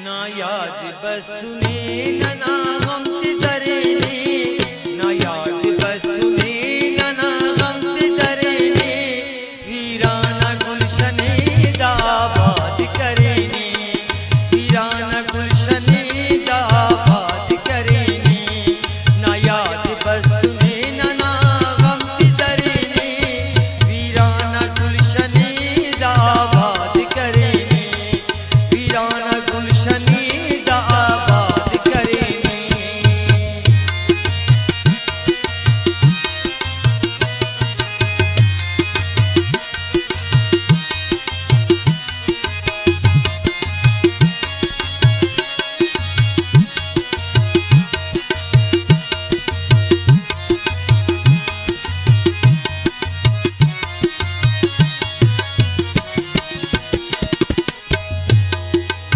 ना याद बसुने नना हम तिदरेने ना याद बसुने नना हम तिदरेने वीराना गुलशने दाबाद करेने वीराना गुलशने दाबाद करेने ना याद बसुने नना हम तिदरेने वीराना गुलशने दाबाद करेने वीराना गुलशने दाबाद करेने।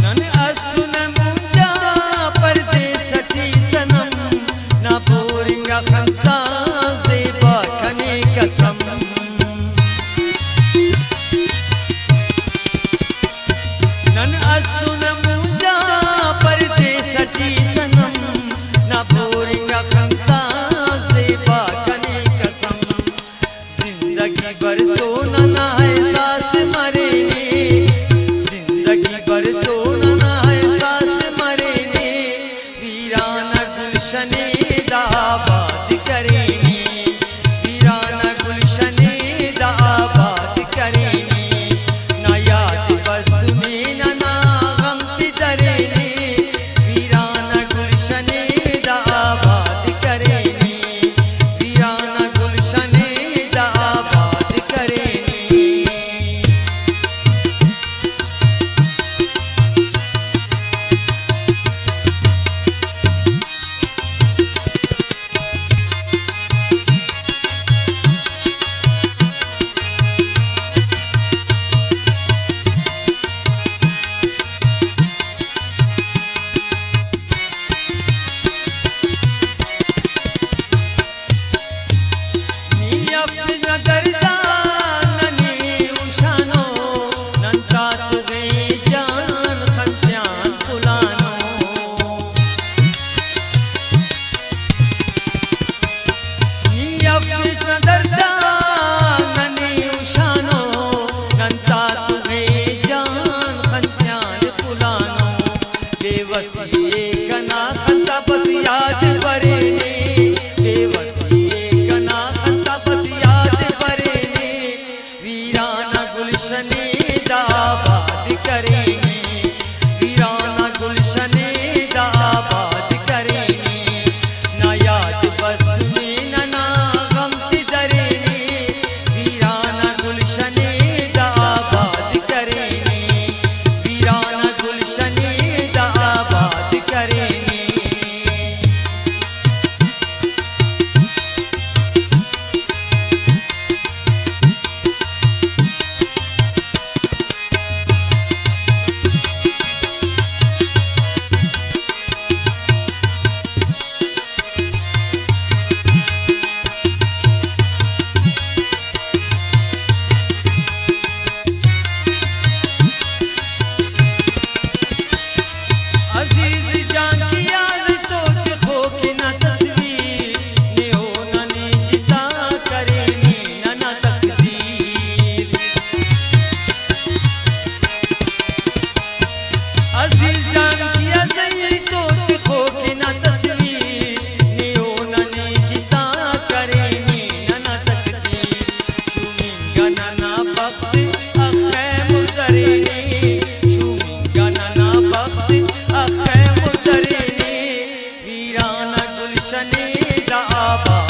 नन असुन मुंजा परदेसची सनम ना बोरिंगा खंता ज़ेबा खने कसम नन असुन मुंजा परदेसची सनम ना बोरिंगा खंता ज़ेबा खने कसम जिंदगी भर तो नना एहसास मरेने जिंदगी भर तो नना एहसास मरेने वीराना गुलशने दाबाद करेने वीराना गुलशने दाबाद करेने ना याद बसुने नना गम तिदरेने वीराना गुलशने दाबाद करेने वीराना गुलशने दाबाद करेने। वीराना गुलशने दाबाद करेने वीराना गुलशने दाबाद करेने ना याद बसुने नना गम तिदरेने वीराना गुलशने दाबाद करेने वीराना गुलशने दाबाद करेने। अजीज जान की याद तो के खो के ना तस्वीर ने हो ना ने जिता करेने ना तकदीर अजीज जान की याद तो के खो के ना तस्वीर ने हो ना ने जिता करेने ना तकदीर शुमिंगा ना वक्त अखे मुजरेने शुमिंगा ना वक्त अखे मुजरेने वीराना गुलशने दाबाद